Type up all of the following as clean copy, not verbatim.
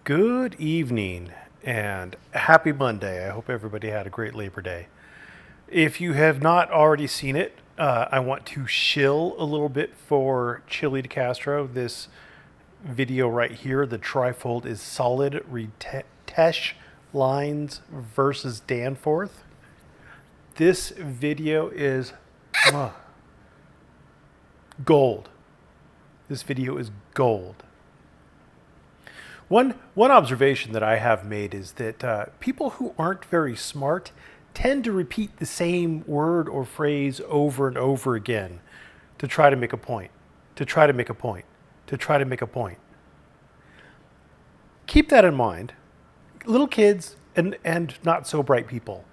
Good evening and happy Monday. I hope everybody had a great Labor Day. If you have not already seen it, I want to shill a little bit for Chillie DeCastro. This video right here, the trifold is solid. Teche Lines versus Danforth. This video is gold. This video is gold. One observation that I have made is that people who aren't very smart tend to repeat the same word or phrase over and over again to try to make a point, to try to make a point, to try to make a point. Keep that in mind. Little kids and not so bright people,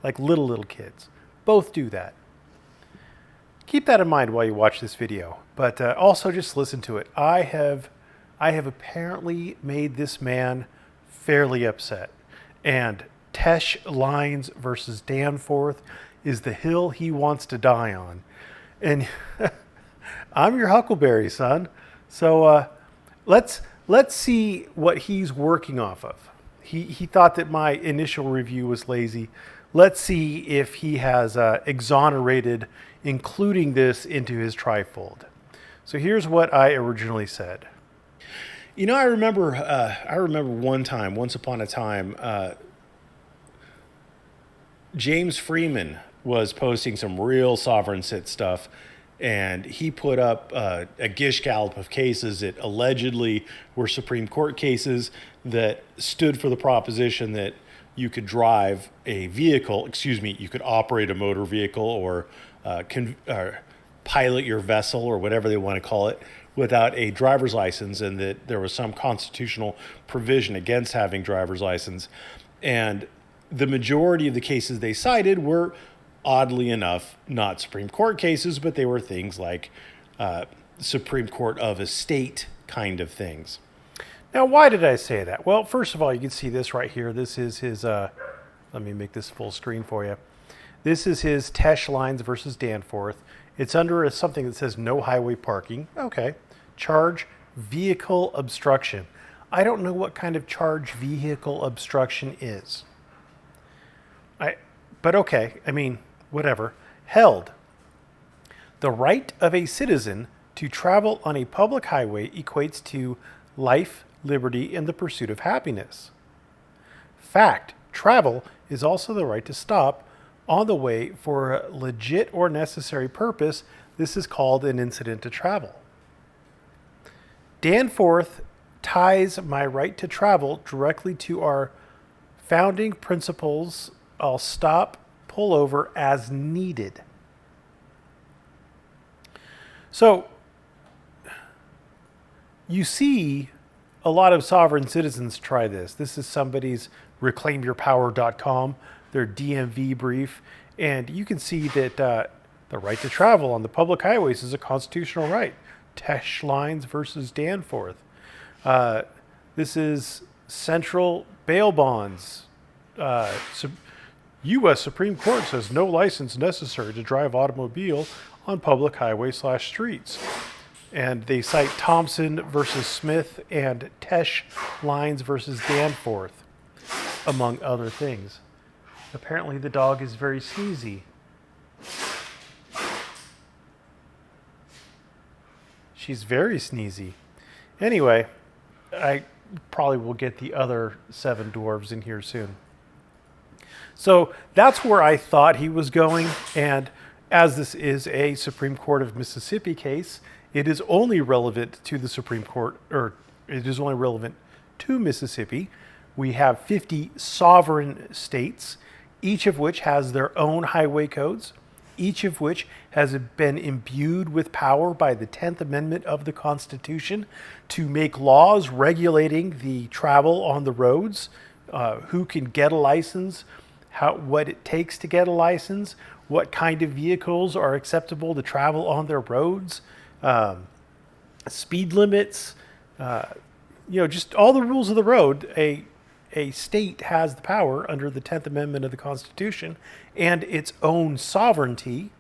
like little kids, both do that. Keep that in mind while you watch this video, but also just listen to it. I have apparently made this man fairly upset. And Teche Lines versus Danforth is the hill he wants to die on. And I'm your Huckleberry, son. So let's see what he's working off of. He thought that my initial review was lazy. Let's see if he has exonerated including this into his trifold. So here's what I originally said. You know, I remember once upon a time, James Freeman was posting some real sovereign sit stuff, and he put up a gish gallop of cases that allegedly were Supreme Court cases that stood for the proposition that you could drive a vehicle, you could operate a motor vehicle or pilot your vessel or whatever they want to call it without a driver's license, and that there was some constitutional provision against having driver's license. And the majority of the cases they cited were, oddly enough, not Supreme Court cases, but they were things like Supreme Court of a state kind of things. Now, why did I say that? Well, first of all, you can see this right here. This is his, let me make this full screen for you. This is his Teche Lines versus Danforth. It's under something that says no highway parking. Okay. Charge vehicle obstruction. I don't know what kind of charge vehicle obstruction is. But okay, I mean, whatever. Held. The right of a citizen to travel on a public highway equates to life, liberty, and the pursuit of happiness. Fact. Travel is also the right to stop on the way for a legit or necessary purpose. This is called an incident to travel. Danforth ties my right to travel directly to our founding principles. I'll stop, pull over as needed. So you see a lot of sovereign citizens try this. This is somebody's reclaimyourpower.com, their DMV brief, and you can see that the right to travel on the public highways is a constitutional right. Teche Lines versus Danforth. This is central bail bonds. U.S. Supreme Court says no license necessary to drive automobile on public highway/streets. And they cite Thompson versus Smith and Teche Lines versus Danforth, among other things. Apparently the dog is very sneezy. She's very sneezy. Anyway, I probably will get the other 7 dwarves in here soon. So that's where I thought he was going. And as this is a Supreme Court of Mississippi case, it is only relevant to the Supreme Court, or it is only relevant to Mississippi. We have 50 sovereign states, each of which has their own highway codes, each of which has been imbued with power by the 10th Amendment of the Constitution to make laws regulating the travel on the roads, who can get a license, what it takes to get a license, what kind of vehicles are acceptable to travel on their roads, speed limits, just all the rules of the road. A state has the power under the 10th Amendment of the Constitution and its own sovereignty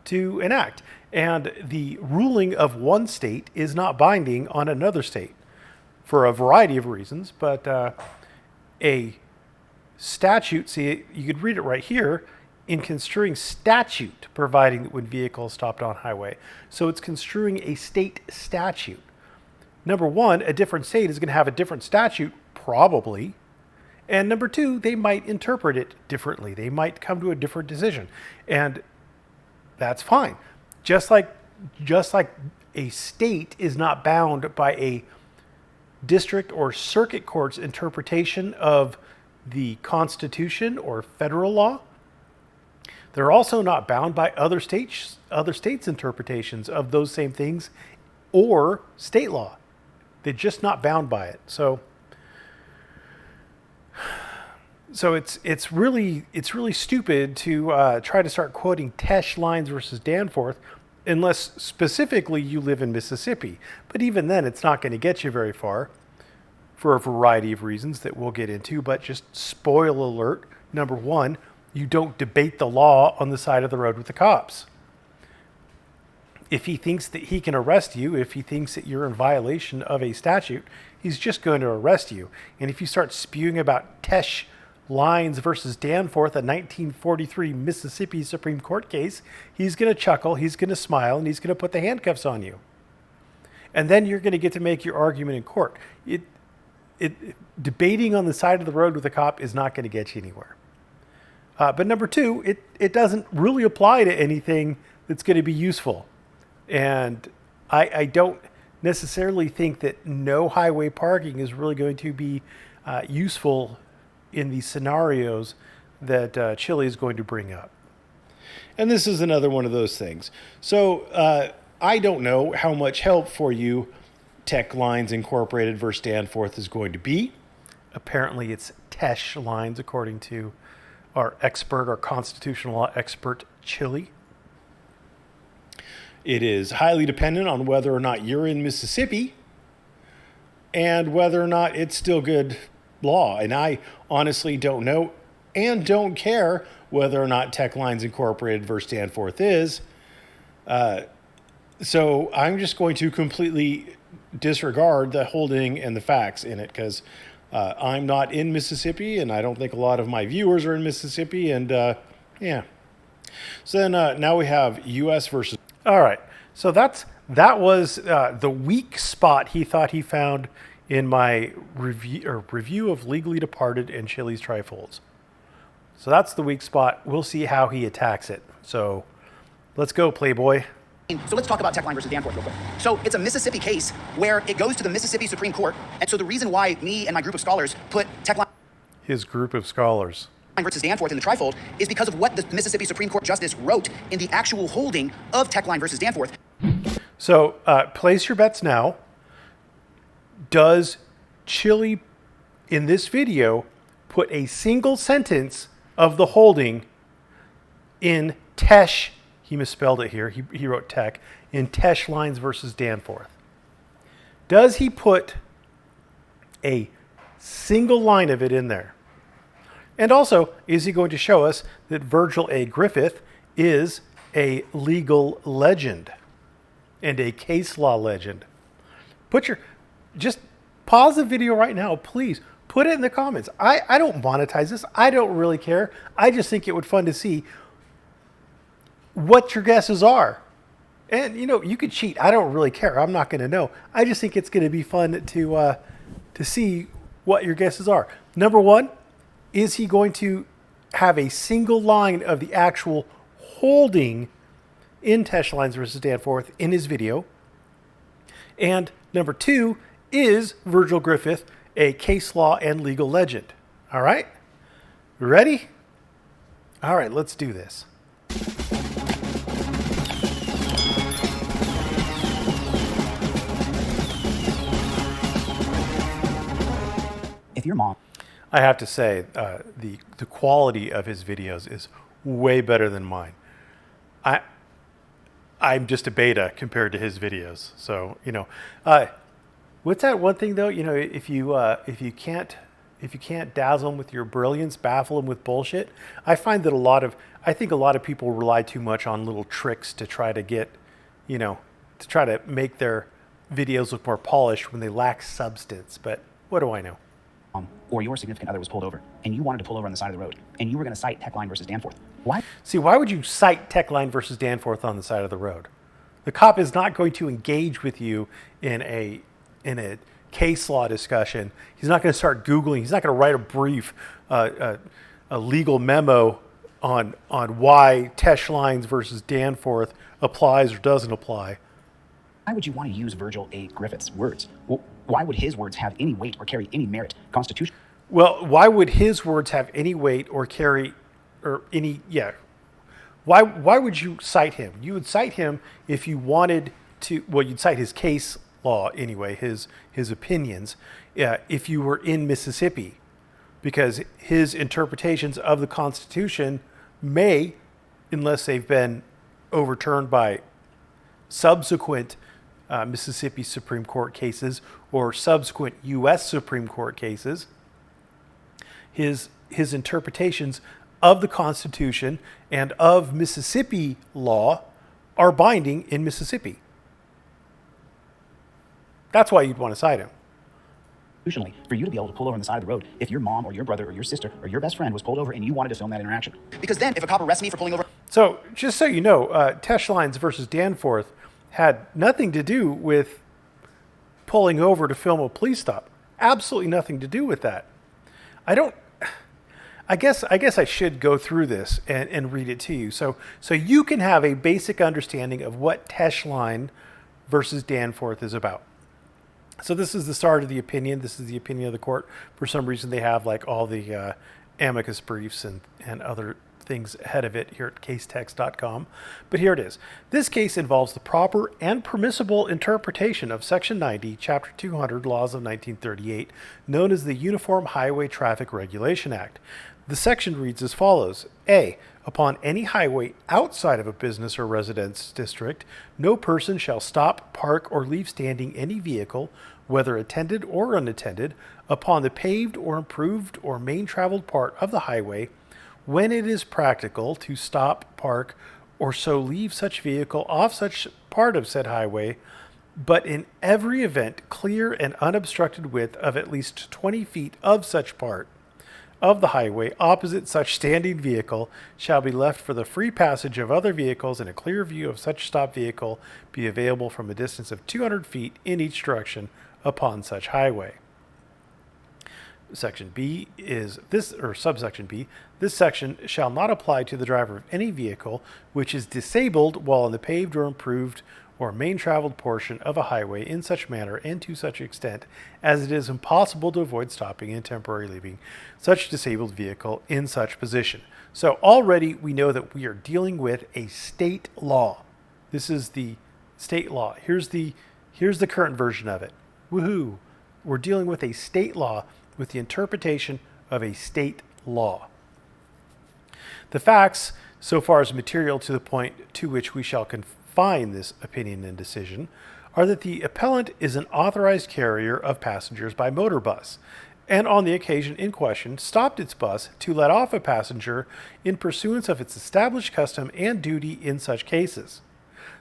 to enact. And the ruling of one state is not binding on another state. for a variety of reasons, but a statute, see, you could read it right here, in construing statute providing that when vehicles stopped on highway. So it's construing a state statute. Number one, a different state is going to have a different statute, probably. And number two, they might interpret it differently. They might come to a different decision. And that's fine. Just like a state is not bound by a district or circuit court's interpretation of the Constitution or federal law, they're also not bound by other states' interpretations of those same things or state law. They're just not bound by it. So it's really stupid to try to start quoting Teche Lines versus Danforth unless specifically you live in Mississippi. But even then, it's not going to get you very far for a variety of reasons that we'll get into. But just spoil alert, number one, you don't debate the law on the side of the road with the cops. If he thinks that he can arrest you, if he thinks that you're in violation of a statute, he's just going to arrest you. And if you start spewing about Teche Lines versus Danforth, a 1943 Mississippi Supreme Court case, he's going to chuckle, he's going to smile, and he's going to put the handcuffs on you. And then you're going to get to make your argument in court. Debating on the side of the road with a cop is not going to get you anywhere. But number two, it doesn't really apply to anything that's going to be useful. And I don't necessarily think that no highway parking is really going to be useful in the scenarios that Chillie is going to bring up. And this is another one of those things. So I don't know how much help for you Teche Lines Incorporated versus Danforth is going to be. Apparently it's Teche Lines, according to our constitutional law expert, Chillie. It is highly dependent on whether or not you're in Mississippi and whether or not it's still good law. And I honestly don't know and don't care whether or not Teche Lines Incorporated versus Danforth is. So I'm just going to completely disregard the holding and the facts in it because I'm not in Mississippi, and I don't think a lot of my viewers are in Mississippi, and yeah. So then now we have U.S. versus... All right, so that was the weak spot he thought he found in my review of Legally Departed and Chillie's Trifolds. So that's the weak spot. We'll see how he attacks it. So let's go, Playboy. So let's talk about Teche Line versus Danforth real quick. So it's a Mississippi case where it goes to the Mississippi Supreme Court. And so the reason why me and my group of scholars put Teche Line... His group of scholars. ...versus Danforth in the trifold is because of what the Mississippi Supreme Court justice wrote in the actual holding of Teche Line versus Danforth. So place your bets now. Does Chillie, in this video, put a single sentence of the holding in Teche... He misspelled it here. He wrote Tech in Teche Lines versus Danforth. Does he put a single line of it in there? And also, is he going to show us that Virgil A. Griffith is a legal legend and a case law legend? Just pause the video right now, please. Put it in the comments. I don't monetize this. I don't really care. I just think it would be fun to see what your guesses are. And, you could cheat. I don't really care. I'm not going to know. I just think it's going to be fun to see what your guesses are. Number one, is he going to have a single line of the actual holding in Teche Lines versus Danforth in his video? And number two, is Virgil Griffith a case law and legal legend? All right? Ready? All right, let's do this. If your mom... I have to say, the quality of his videos is way better than mine. I'm just a beta compared to his videos. So, what's that one thing though? If you can't dazzle them with your brilliance, baffle them with bullshit. I find that I think a lot of people rely too much on little tricks to try to get, to try to make their videos look more polished when they lack substance, but what do I know? Or your significant other was pulled over, and you wanted to pull over on the side of the road, and you were going to cite Teche Line versus Danforth. Why? See, why would you cite Teche Line versus Danforth on the side of the road? The cop is not going to engage with you in a case law discussion. He's not going to start Googling. He's not going to write a brief, a legal memo on why Teche Lines versus Danforth applies or doesn't apply. Why would you want to use Virgil A. Griffith's words? Why would his words have any weight or carry any merit? Constitution. Well, why would his words have any weight or carry or any? Yeah. Why would you cite him? You would cite him if you wanted to. Well, you'd cite his case law anyway, his opinions, if you were in Mississippi, because his interpretations of the Constitution may, unless they've been overturned by subsequent Mississippi Supreme Court cases or subsequent U.S. Supreme Court cases, his interpretations of the Constitution and of Mississippi law are binding in Mississippi. That's why you'd want to cite him. Constitutionally, for you to be able to pull over on the side of the road if your mom or your brother or your sister or your best friend was pulled over and you wanted to film that interaction. Because then if a cop arrests me for pulling over... So just so you know, Teche Lines versus Danforth had nothing to do with pulling over to film a police stop. Absolutely nothing to do with that. I guess I should go through this and read it to you. So you can have a basic understanding of what Teche Line versus Danforth is about. So this is the start of the opinion. This is the opinion of the court. For some reason, they have like all the amicus briefs and other things ahead of it here at casetext.com. But here it is. This case involves the proper and permissible interpretation of Section 90, Chapter 200, Laws of 1938, known as the Uniform Highway Traffic Regulation Act. The section reads as follows. A. Upon any highway outside of a business or residence district, no person shall stop, park, or leave standing any vehicle, whether attended or unattended, upon the paved or improved or main traveled part of the highway, when it is practical to stop, park, or so leave such vehicle off such part of said highway, but in every event clear and unobstructed width of at least 20 feet of such part of the highway opposite such standing vehicle shall be left for the free passage of other vehicles, and a clear view of such stopped vehicle be available from a distance of 200 feet in each direction upon such highway. Section B is this, or subsection B, this section shall not apply to the driver of any vehicle which is disabled while on the paved or improved or main traveled portion of a highway in such manner and to such extent as it is impossible to avoid stopping and temporarily leaving such disabled vehicle in such position. So already we know that we are dealing with a state law. This is the state law. Here's the current version of it. Woohoo! We're dealing with a state law with the interpretation of a state law. The facts, so far as material to the point to which we shall confine this opinion and decision, are that the appellant is an authorized carrier of passengers by motor bus, and on the occasion in question stopped its bus to let off a passenger in pursuance of its established custom and duty in such cases.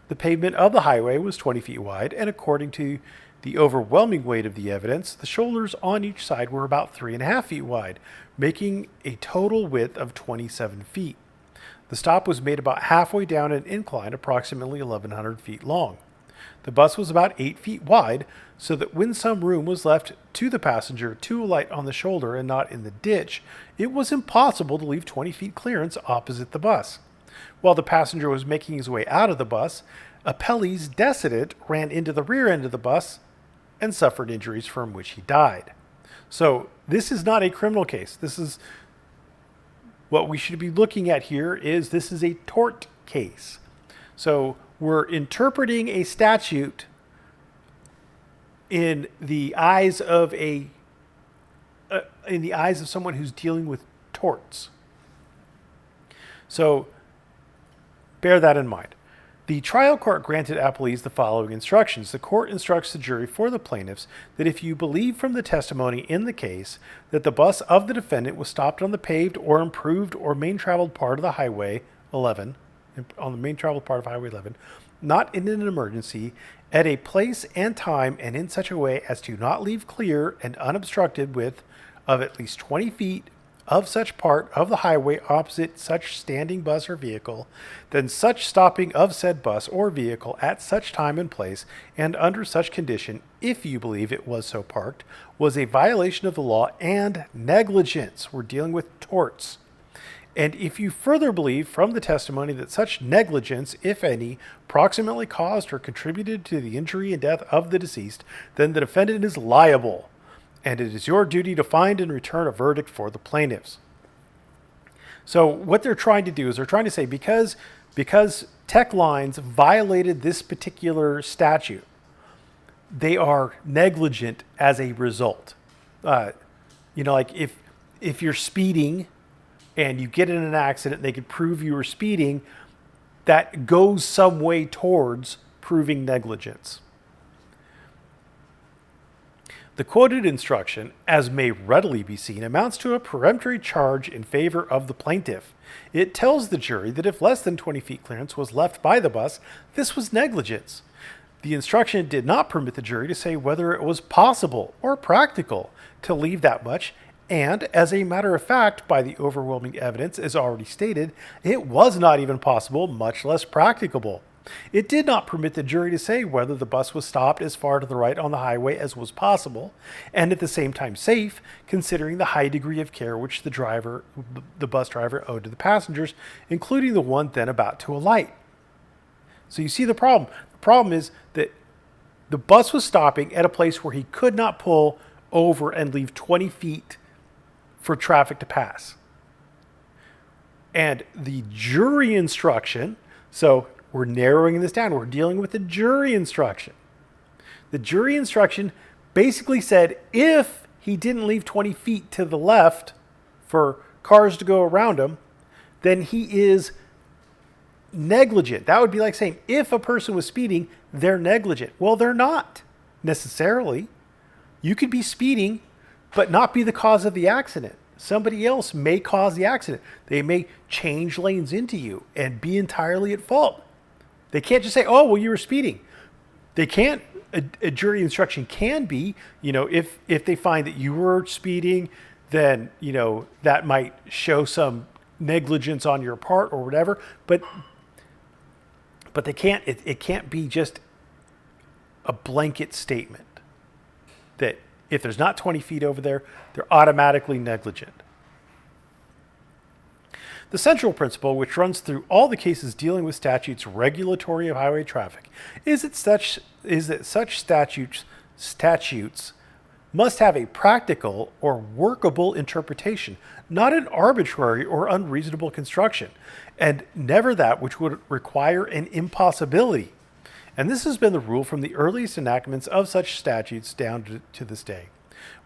The pavement of the highway was 20 feet wide, and according to the overwhelming weight of the evidence, the shoulders on each side were about 3.5 feet wide, making a total width of 27 feet. The stop was made about halfway down an incline, approximately 1,100 feet long. The bus was about 8 feet wide, so that when some room was left to the passenger to alight on the shoulder and not in the ditch, it was impossible to leave 20 feet clearance opposite the bus. While the passenger was making his way out of the bus, Appellee's decedent ran into the rear end of the bus and suffered injuries from which he died. So this is not a criminal case. This is what we should be looking at here is this is a tort case. So we're interpreting a statute in the eyes of someone who's dealing with torts. So bear that in mind. The trial court granted appellees the following instructions. The court instructs the jury for the plaintiffs that if you believe from the testimony in the case that the bus of the defendant was stopped on the paved or improved or main traveled part of the Highway 11, on the main traveled part of Highway 11, not in an emergency, at a place and time and in such a way as to not leave clear and unobstructed width of at least 20 feet of such part of the highway opposite such standing bus or vehicle, then such stopping of said bus or vehicle at such time and place and under such condition, if you believe it was so parked, was a violation of the law and negligence. We're dealing with torts. And if you further believe from the testimony that such negligence, if any, proximately caused or contributed to the injury and death of the deceased, then the defendant is liable, and it is your duty to find and return a verdict for the plaintiffs. So what they're trying to do is they're trying to say because Teche Lines violated this particular statute, they are negligent as a result. Like if you're speeding and you get in an accident, they could prove you were speeding, that goes some way towards proving negligence. The quoted instruction, as may readily be seen, amounts to a peremptory charge in favor of the plaintiff. It tells the jury that if less than 20 feet clearance was left by the bus, this was negligence. The instruction did not permit the jury to say whether it was possible or practical to leave that much, and as a matter of fact, by the overwhelming evidence, as already stated, it was not even possible, much less practicable. It did not permit the jury to say whether the bus was stopped as far to the right on the highway as was possible, and at the same time safe, considering the high degree of care which the bus driver owed to the passengers, including the one then about to alight. So you see the problem. The problem is that the bus was stopping at a place where he could not pull over and leave 20 feet for traffic to pass. And the jury instruction, so we're narrowing this down. We're dealing with the jury instruction. The jury instruction basically said if he didn't leave 20 feet to the left for cars to go around him, then he is negligent. That would be like saying if a person was speeding, they're negligent. Well, they're not necessarily. You could be speeding, but not be the cause of the accident. Somebody else may cause the accident. They may change lanes into you and be entirely at fault. They can't just say, oh, well, you were speeding. They can't. A jury instruction can be, if they find that you were speeding, then, that might show some negligence on your part or whatever. But they can't, it can't be just a blanket statement that if there's not 20 feet over there, they're automatically negligent. The central principle, which runs through all the cases dealing with statutes regulatory of highway traffic, is that such statutes must have a practical or workable interpretation, not an arbitrary or unreasonable construction, and never that which would require an impossibility. And this has been the rule from the earliest enactments of such statutes down to this day.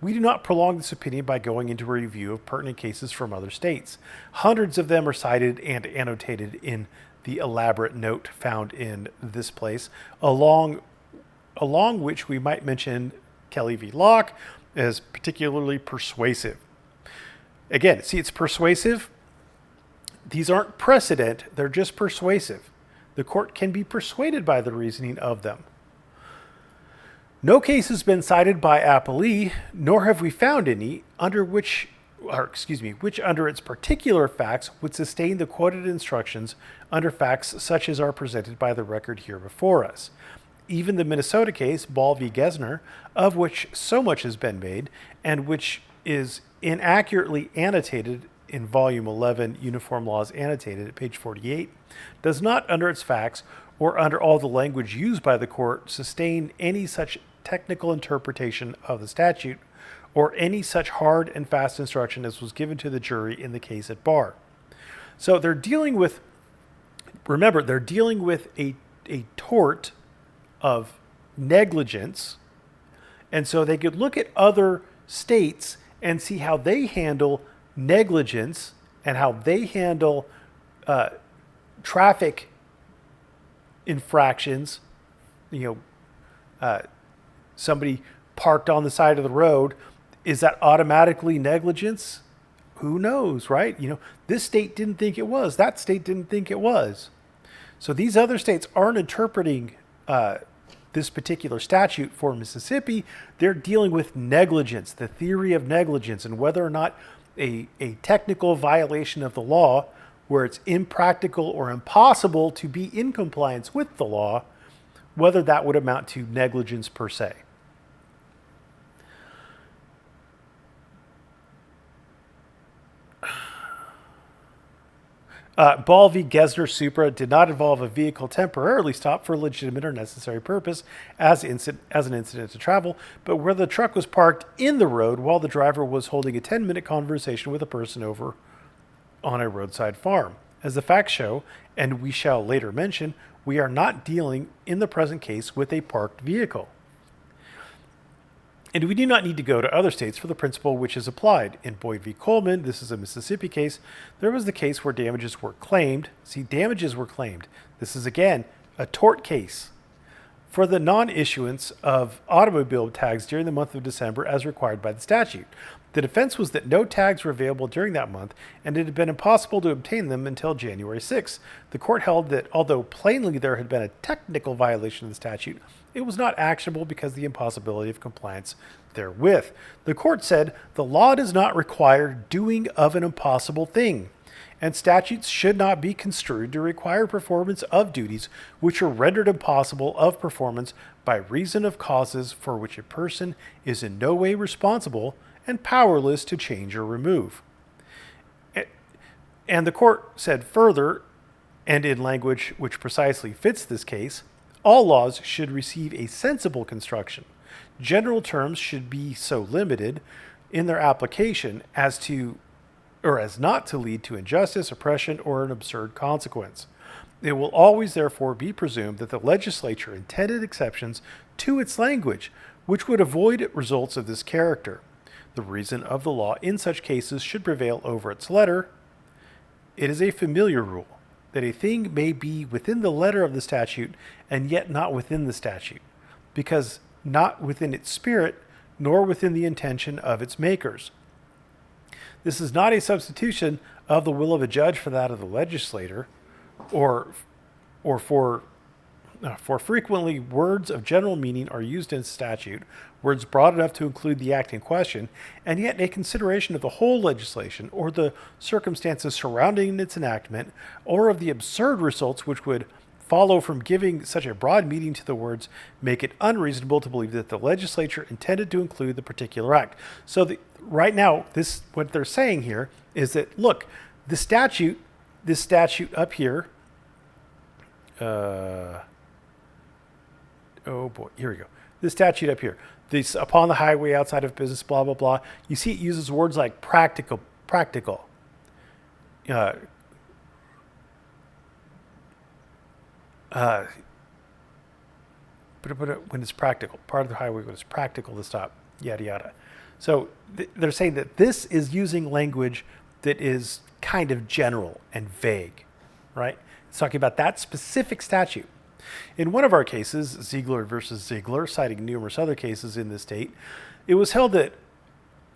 We do not prolong this opinion by going into a review of pertinent cases from other states. Hundreds of them are cited and annotated in the elaborate note found in this place, along which we might mention Kelly v. Locke as particularly persuasive. Again, see, it's persuasive. These aren't precedent, they're just persuasive. The court can be persuaded by the reasoning of them. No case has been cited by appellee, nor have we found any which under its particular facts would sustain the quoted instructions under facts such as are presented by the record here before us. Even the Minnesota case, Ball v. Gesner, of which so much has been made, and which is inaccurately annotated in Volume 11, Uniform Laws Annotated at page 48, does not, under its facts, or under all the language used by the court, sustain any such technical interpretation of the statute, or any such hard and fast instruction as was given to the jury in the case at bar. So they're dealing with a tort of negligence, and so they could look at other states and see how they handle negligence and how they handle traffic infractions. Somebody parked on the side of the road. Is that automatically negligence? Who knows, right? This state didn't think it was. That state didn't think it was. So these other states aren't interpreting this particular statute for Mississippi. They're dealing with negligence, the theory of negligence, and whether or not a technical violation of the law, where it's impractical or impossible to be in compliance with the law, whether that would amount to negligence per se. Ball v. Gesner Supra did not involve a vehicle temporarily stopped for a legitimate or necessary purpose as an incident to travel, but where the truck was parked in the road while the driver was holding a 10-minute conversation with a person over on a roadside farm. As the facts show, and we shall later mention, we are not dealing in the present case with a parked vehicle. And we do not need to go to other states for the principle which is applied. In Boyd v. Coleman, this is a Mississippi case, there was the case where damages were claimed. See, damages were claimed. This is, again, a tort case for the non-issuance of automobile tags during the month of December as required by the statute. The defense was that no tags were available during that month, and it had been impossible to obtain them until January 6th. The court held that although plainly there had been a technical violation of the statute, it was not actionable because of the impossibility of compliance therewith. The court said the law does not require doing of an impossible thing, and statutes should not be construed to require performance of duties which are rendered impossible of performance by reason of causes for which a person is in no way responsible and powerless to change or remove. And the court said further, and in language which precisely fits this case, all laws should receive a sensible construction. General terms should be so limited in their application as not to lead to injustice, oppression, or an absurd consequence. It will always therefore be presumed that the legislature intended exceptions to its language, which would avoid results of this character. The reason of the law in such cases should prevail over its letter. It is a familiar rule that a thing may be within the letter of the statute and yet not within the statute, because not within its spirit, nor within the intention of its makers. This is not a substitution of the will of a judge for that of the legislator, or for frequently words of general meaning are used in statute, words broad enough to include the act in question, and yet a consideration of the whole legislation or the circumstances surrounding its enactment, or of the absurd results which would follow from giving such a broad meaning to the words, make it unreasonable to believe that the legislature intended to include the particular act. So right now, what they're saying here is that, look, this statute up here, oh boy, here we go. This statute up here, this upon the highway outside of business, blah, blah, blah. You see it uses words like practical. When it's practical, part of the highway when it's practical to stop, yada, yada. So they're saying that this is using language that is kind of general and vague, right? It's talking about that specific statute. In one of our cases, Ziegler versus Ziegler, citing numerous other cases in the state, it was held that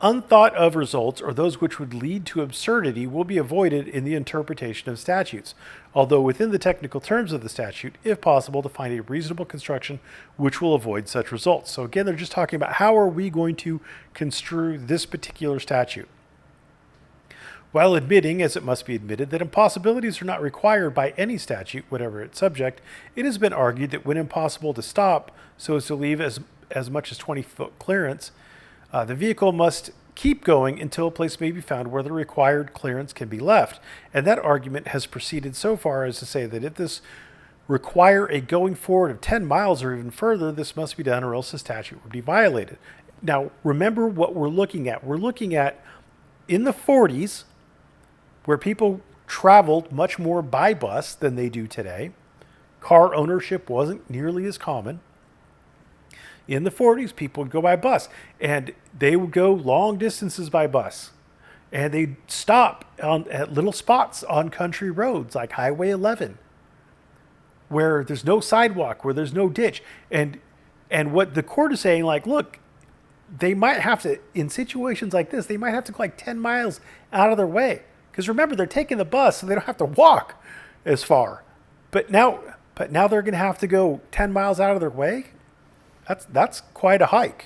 unthought of results, or those which would lead to absurdity, will be avoided in the interpretation of statutes, although within the technical terms of the statute, if possible, to find a reasonable construction which will avoid such results. So again, they're just talking about how are we going to construe this particular statute. While admitting, as it must be admitted, that impossibilities are not required by any statute, whatever its subject, it has been argued that when impossible to stop so as to leave as much as 20-foot clearance, the vehicle must keep going until a place may be found where the required clearance can be left. And that argument has proceeded so far as to say that if this require a going forward of 10 miles or even further, this must be done or else the statute would be violated. Now, remember what we're looking at. We're looking at in the 40s, where people traveled much more by bus than they do today. Car ownership wasn't nearly as common. In the 40s, people would go by bus, and they would go long distances by bus. And they'd stop at little spots on country roads like Highway 11, where there's no sidewalk, where there's no ditch. And what the court is saying, like, look, they might have to, in situations like this, they might have to go like 10 miles out of their way. Because remember, they're taking the bus, so they don't have to walk as far. But now they're going to have to go 10 miles out of their way. That's quite a hike.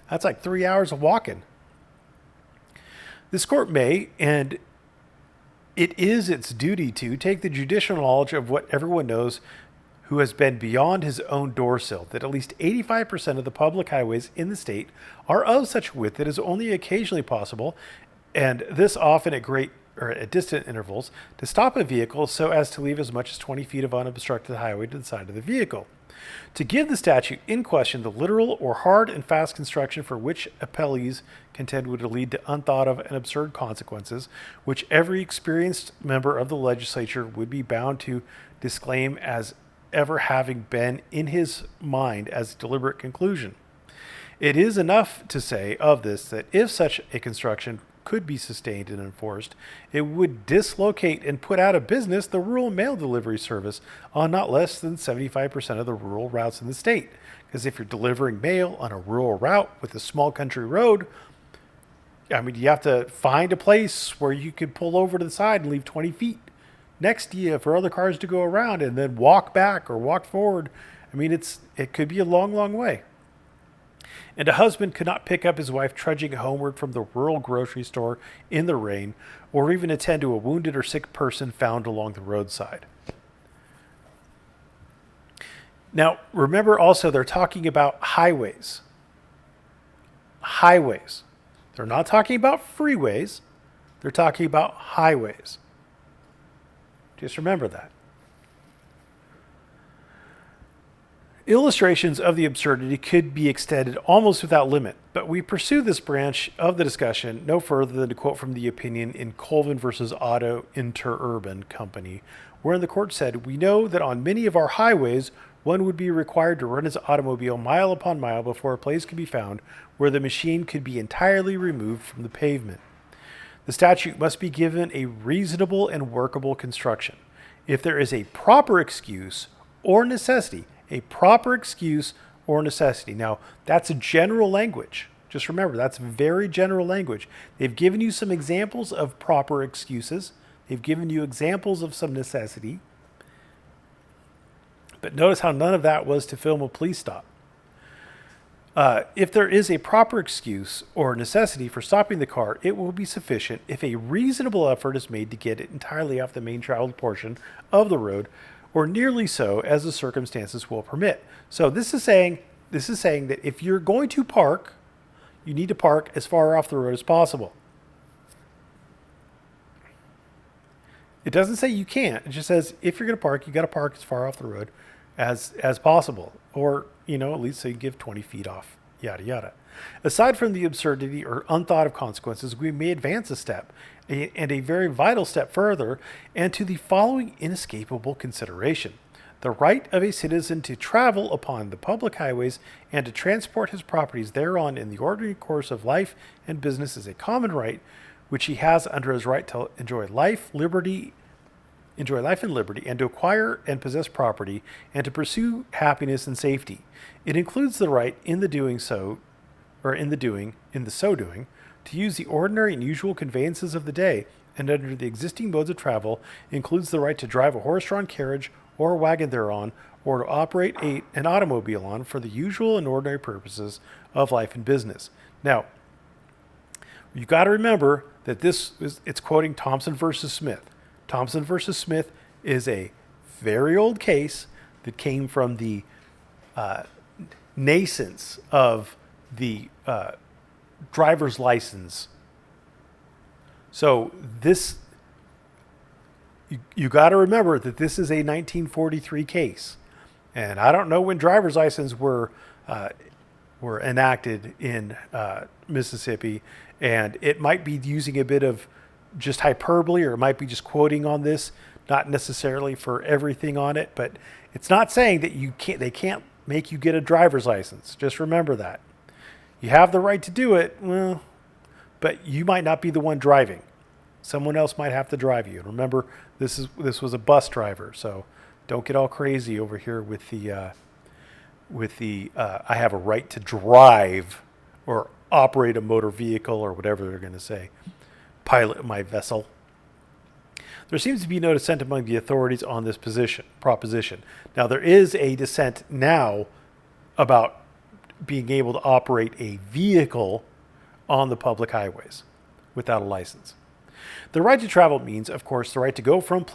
That's like 3 hours of walking. This court may, and it is its duty to, take the judicial knowledge of what everyone knows who has been beyond his own doorsill, that at least 85% of the public highways in the state are of such width that it is only occasionally possible, and this often at great or at distant intervals, to stop a vehicle so as to leave as much as 20 feet of unobstructed highway to the side of the vehicle. To give the statute in question the literal or hard and fast construction for which appellees contend would lead to unthought of and absurd consequences, which every experienced member of the legislature would be bound to disclaim as ever having been in his mind as a deliberate conclusion. It is enough to say of this that if such a construction could be sustained and enforced, it would dislocate and put out of business the rural mail delivery service on not less than 75% of the rural routes in the state. Because if you're delivering mail on a rural route with a small country road, I mean, you have to find a place where you could pull over to the side and leave 20 feet next to you for other cars to go around and then walk back or walk forward. I mean, it could be a long, long way. And a husband could not pick up his wife trudging homeward from the rural grocery store in the rain, or even attend to a wounded or sick person found along the roadside. Now, remember also, they're talking about highways. Highways. They're not talking about freeways. They're talking about highways. Just remember that. Illustrations of the absurdity could be extended almost without limit, but we pursue this branch of the discussion no further than to quote from the opinion in Colvin versus Auto Interurban Company, wherein the court said, "We know that on many of our highways, one would be required to run his automobile mile upon mile before a place could be found where the machine could be entirely removed from the pavement. The statute must be given a reasonable and workable construction. If there is a proper excuse or necessity," a proper excuse or necessity. Now, that's a general language. Just remember, that's very general language. They've given you some examples of proper excuses. They've given you examples of some necessity. But notice how none of that was to film a police stop. If there is a proper excuse or necessity for stopping the car, it will be sufficient if a reasonable effort is made to get it entirely off the main traveled portion of the road, or nearly so as the circumstances will permit. So this is saying that if you're going to park, you need to park as far off the road as possible. It doesn't say you can't. It just says if you're going to park, you got to park as far off the road as possible, or at least so you give 20 feet off. Yada yada. Aside from the absurdity or unthought of consequences, we may advance a step, and a very vital step further, and to the following inescapable consideration. The right of a citizen to travel upon the public highways and to transport his properties thereon in the ordinary course of life and business is a common right, which he has under his right to enjoy life and liberty, and to acquire and possess property, and to pursue happiness and safety. It includes the right in the so doing, to use the ordinary and usual conveyances of the day, and under the existing modes of travel, includes the right to drive a horse-drawn carriage or a wagon thereon, or to operate an automobile on for the usual and ordinary purposes of life and business. Now, you've got to remember that it's quoting Thompson versus Smith. Thompson versus Smith is a very old case that came from the nascence of the driver's license. So you got to remember that this is a 1943 case, and I don't know when driver's licenses were enacted in Mississippi, and it might be using a bit of just hyperbole, or it might be just quoting on this, not necessarily for everything on it, but it's not saying that they can't make you get a driver's license. Just remember that. You have the right to do it, well, but you might not be the one driving. Someone else might have to drive you. And remember, this was a bus driver, so don't get all crazy over here with the I have a right to drive or operate a motor vehicle or whatever they're going to say. Pilot my vessel. There seems to be no dissent among the authorities on this proposition. Now, there is a dissent now about being able to operate a vehicle on the public highways without a license. The right to travel means, of course, the right to go from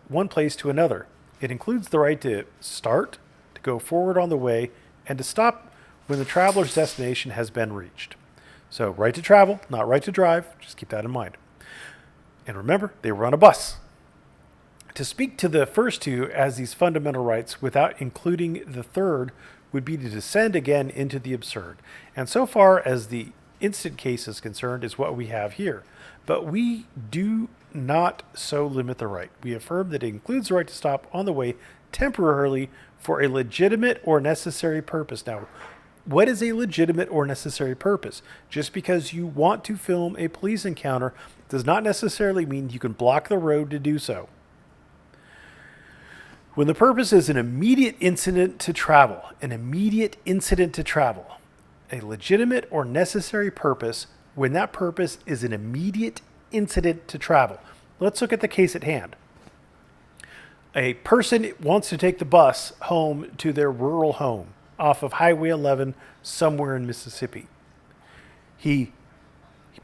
one place to another. It includes the right to start, to go forward on the way, and to stop when the traveler's destination has been reached. So, right to travel, not right to drive. Just keep that in mind. And remember, they were on a bus. To speak to the first two as these fundamental rights without including the third would be to descend again into the absurd. And so far as the instant case is concerned is what we have here. But we do not so limit the right. We affirm that it includes the right to stop on the way temporarily for a legitimate or necessary purpose. Now, what is a legitimate or necessary purpose? Just because you want to film a police encounter does not necessarily mean you can block the road to do so. When the purpose is an immediate incident to travel, a legitimate or necessary purpose, when that purpose is an immediate incident to travel. Let's look at the case at hand. A person wants to take the bus home to their rural home off of Highway 11 somewhere in Mississippi. He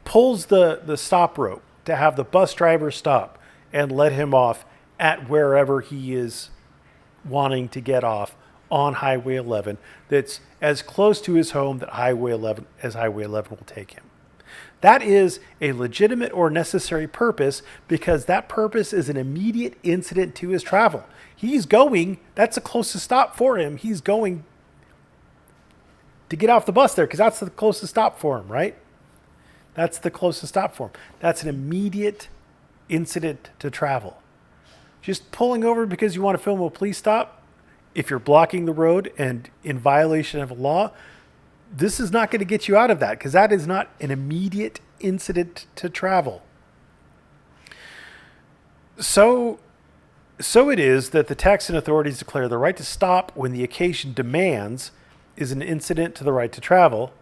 pulls the stop rope to have the bus driver stop and let him off at wherever he is wanting to get off on Highway 11 that's as close to his home that Highway 11 will take him. That is a legitimate or necessary purpose because that purpose is an immediate incident to his travel. He's going, that's the closest stop for him. He's going to get off the bus there because that's the closest stop for him, right? That's the closest stop for him. That's an immediate incident to travel. Just pulling over because you want to film a police stop, if you're blocking the road and in violation of a law, this is not going to get you out of that because that is not an immediate incident to travel. So it is that the Texan authorities declare the right to stop when the occasion demands is an incident to the right to travel,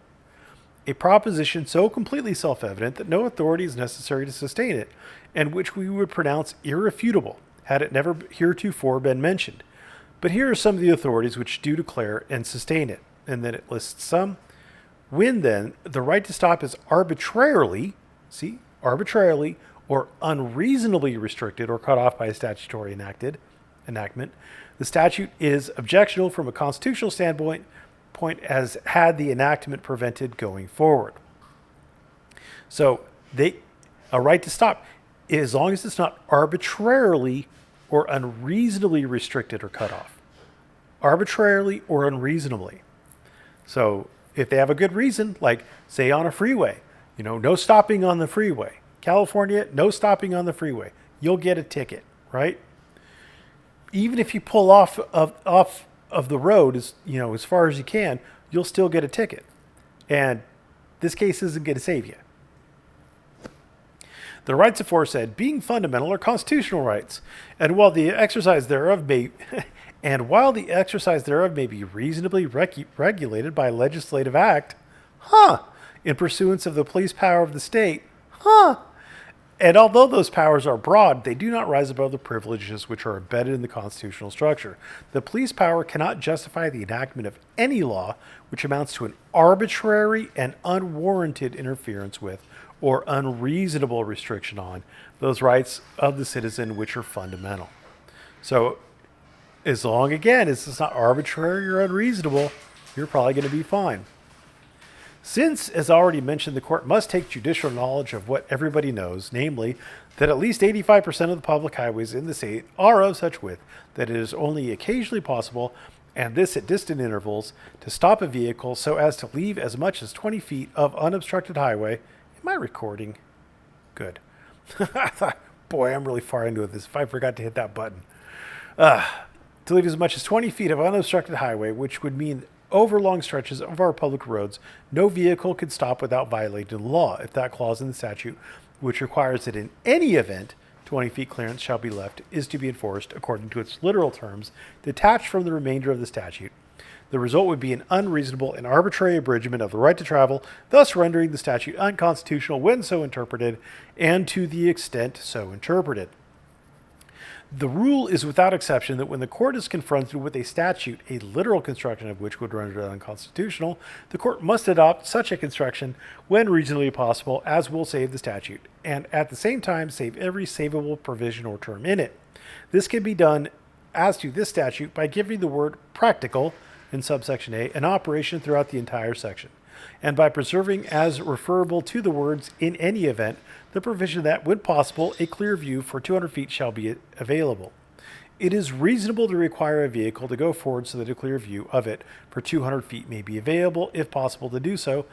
a proposition so completely self-evident that no authority is necessary to sustain it, and which we would pronounce irrefutable had it never heretofore been mentioned. But here are some of the authorities which do declare and sustain it, and then it lists some. When then the right to stop is arbitrarily or unreasonably restricted or cut off by a statutory enactment, the statute is objectionable from a constitutional standpoint as had the enactment prevented going forward. So a right to stop, as long as it's not arbitrarily or unreasonably restricted or cut off. Arbitrarily or unreasonably. So if they have a good reason, like say on a freeway, no stopping on the freeway. California, no stopping on the freeway. You'll get a ticket, right? Even if you pull off of the road as far as you can, you'll still get a ticket. And this case isn't going to save you. The rights aforesaid, being fundamental, are constitutional rights, and while the exercise thereof may be reasonably regulated by legislative act, in pursuance of the police power of the state, and although those powers are broad, they do not rise above the privileges which are embedded in the constitutional structure. The police power cannot justify the enactment of any law which amounts to an arbitrary and unwarranted interference with or unreasonable restriction on those rights of the citizen which are fundamental. So as long, again, as it's not arbitrary or unreasonable, you're probably going to be fine. Since, as already mentioned, the court must take judicial knowledge of what everybody knows, namely that at least 85% of the public highways in the state are of such width that it is only occasionally possible, and this at distant intervals, to stop a vehicle so as to leave as much as 20 feet of unobstructed highway. Am I recording? Good. I thought, boy, I'm really far into this if I forgot to hit that button. To leave as much as 20 feet of unobstructed highway, which would mean over long stretches of our public roads, no vehicle could stop without violating the law if that clause in the statute, which requires that in any event 20 feet clearance shall be left, is to be enforced according to its literal terms, detached from the remainder of the statute. The result would be an unreasonable and arbitrary abridgment of the right to travel, thus rendering the statute unconstitutional when so interpreted and to the extent so interpreted. The rule is without exception that when the court is confronted with a statute, a literal construction of which would render it unconstitutional, the court must adopt such a construction when reasonably possible as will save the statute, and at the same time save every savable provision or term in it. This can be done as to this statute by giving the word practical in subsection A an operation throughout the entire section, and by preserving as referable to the words in any event the provision that, when possible, a clear view for 200 feet shall be available. It is reasonable to require a vehicle to go forward so that a clear view of it for 200 feet may be available, if possible to do so,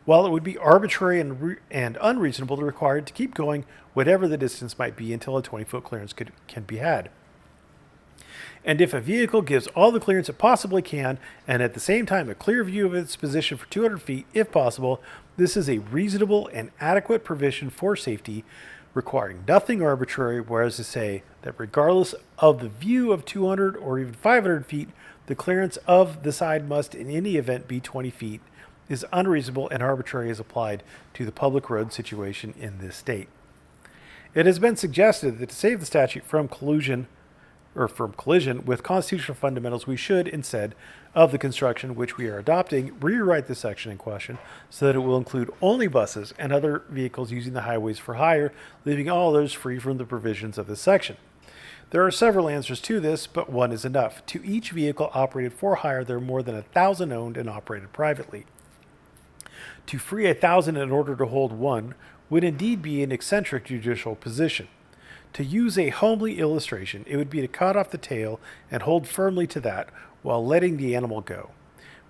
while it would be arbitrary and unreasonable to require it to keep going whatever the distance might be until a 20-foot clearance can be had. And if a vehicle gives all the clearance it possibly can, and at the same time a clear view of its position for 200 feet, if possible, this is a reasonable and adequate provision for safety, requiring nothing arbitrary, whereas to say that regardless of the view of 200 or even 500 feet, the clearance of the side must in any event be 20 feet is unreasonable and arbitrary as applied to the public road situation in this state. It has been suggested that to save the statute from collision with constitutional fundamentals, we should, instead of the construction which we are adopting, rewrite the section in question so that it will include only buses and other vehicles using the highways for hire, leaving all others free from the provisions of this section. There are several answers to this, but one is enough. To each vehicle operated for hire, there are more than 1,000 owned and operated privately. To free 1,000 in order to hold one would indeed be an eccentric judicial position. To use a homely illustration, it would be to cut off the tail and hold firmly to that while letting the animal go.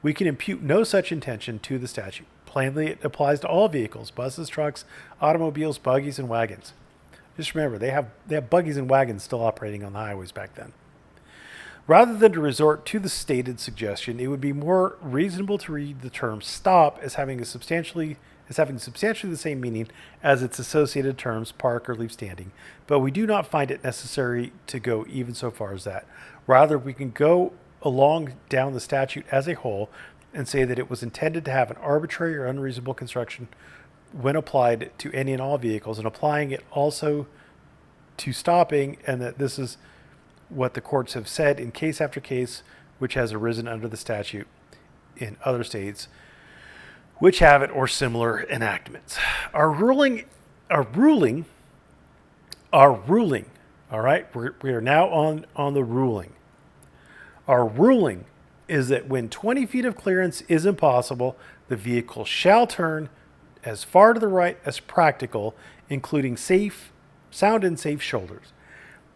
We can impute no such intention to the statute. Plainly, it applies to all vehicles, buses, trucks, automobiles, buggies, and wagons. Just remember, they have buggies and wagons still operating on the highways back then. Rather than to resort to the stated suggestion, it would be more reasonable to read the term stop as having substantially the same meaning as its associated terms park or leave standing, but we do not find it necessary to go even so far as that. Rather, we can go along down the statute as a whole and say that it was intended to have an arbitrary or unreasonable construction when applied to any and all vehicles, and applying it also to stopping, and that this is what the courts have said in case after case which has arisen under the statute in other states which have it or similar enactments. Our ruling, all right, we are now on the ruling. Our ruling is that when 20 feet of clearance is impossible, the vehicle shall turn as far to the right as practical, including sound and safe shoulders,